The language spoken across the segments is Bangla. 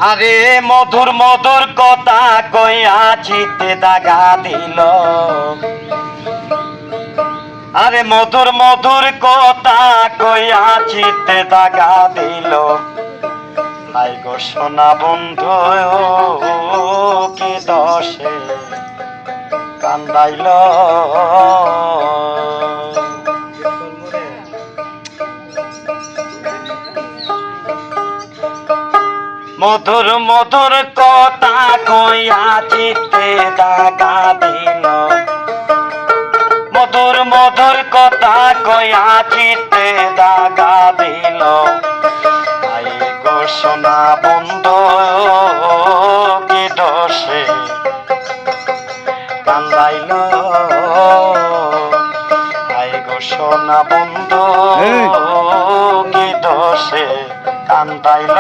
আরে মধুর মধুর কথা কইয়া চিতে দাগা দিল। আরে মধুর মধুর কথা কইয়া চিতে দাগা দিল। হাই গো সোনা বন্ধু কি দশে কান্দাইল। মধুর মধুর কথা কইয়া চিতে দাগা দিল। মধুর মধুর কথা কইয়া চিতে দাগা দিল। আই গো সোনা বন্ধু কি দোষে কান্দাইল। আই গো সোনা বন্ধু কি দোষে কান্দাইল।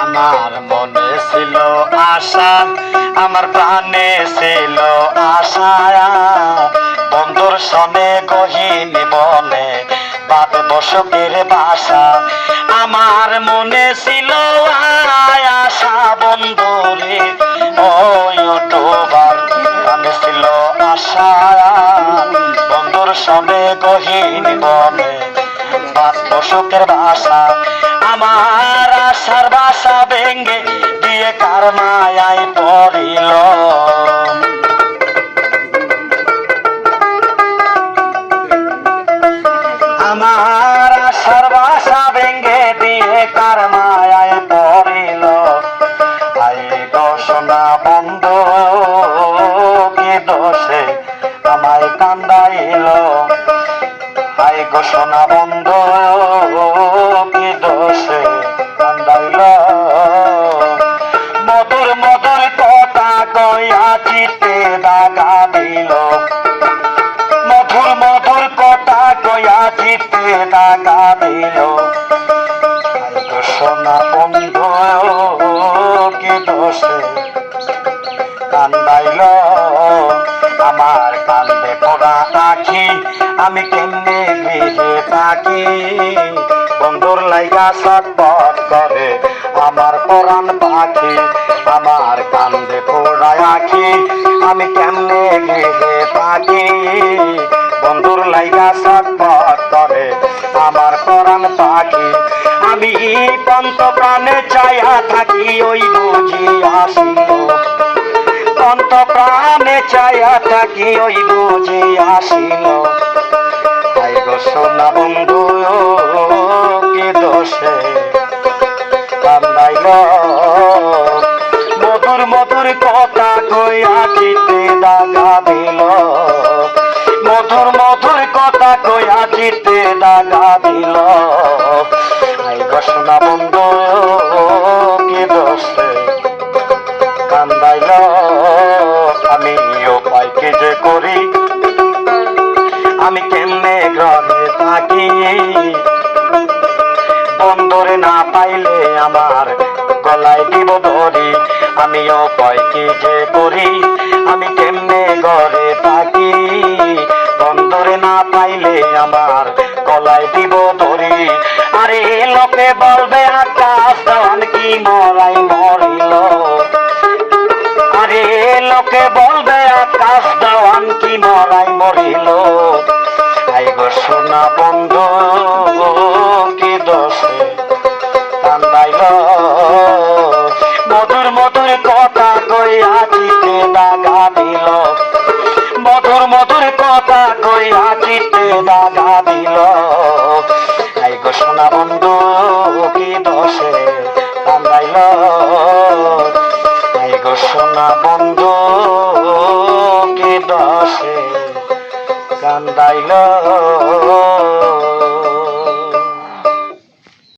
আমার মনে ছিল আশা, আমার প্রাণে ছিল আশা, বন্ধুর সনে গহীন বনে বাঁধব সুখের বাসা। আমার মনে ছিল আশা বন্ধুরে ওই অটোবার প্রাণে ছিল আশা, বন্ধুর সনে গহীন বনে বাঁধব সুখের বাসা। আমার আশার বাসা ভেঙ্গে দিয়ে কার মায়ায় পড়িল। আমার আশার বাসা ভেঙ্গে দিয়ে কার মায়ায় পড়িল। আই গো সোনা বন্ধু কি দোষে আমায় কান্দাইল। আই গো সোনা বন্ধু কি দোষে কান্দাইল। মধুর মধুর কথা কইয়া চিতে দাগা দিল। মধুর মধুর কথা কইয়া চিতে দাগা দিল। আই গো সোনা বন্ধু কি দোষে কান্দাইল। আমার কান্দে পড়া আখি আমি কেমনে গৃহে থাকি, বন্ধুর লাইগা ছটফট করে আমার পরাণ পাখি। আমার কান্দে পড়া আখি আমি কেমনে গৃহে থাকি, বন্ধুর লাইগা ছটফট করে আমার পরাণ পাখি। আমি পন্ত প্রাণে চাইয়া থাকি ওই বুঝি আসিল। পন্ত প্রাণে চাইয়া থাকি ওই বুঝি আসিল। আই গো সোনা বন্ধু কি দোষে কান্দাইল। মধুর মধুর কথা কইয়া চিতে দাগা দিল। মধুর মধুর কথা কইয়া চিতে দাগা দিল। আই গো সোনা বন্ধু কি দোষে কান্দাইল। আমি উপায় কি যে করি আমি কেমনে গ্রহে থাকি, বন্ধুরে না পাইলে আমার গলায় দিব ধরি। আমি উপায় কি যে করি আমি কেমনে ঘরে থাকি, বন্ধুরে না পাইলে আমার গলায় দিব ধরি। আরে লোকে বলবে আকাশ দেওয়ান কি মরাই মরিল। আরে লোকে বলবে আকাশ দেওয়ান কি মরাই মরিল। আই গো সোনা বন্ধু কি দোষে কান্দাইল। মধুর মধুর কথা কইয়া চিতে দাগা দিল। মধুর মধুর কথা কইয়া চিতে দাগা দিল। আই গো সোনা বন্ধু কি দোষে কান্দাইল। আই গো সোনা বন্ধু কি দোষে কান্দাইল।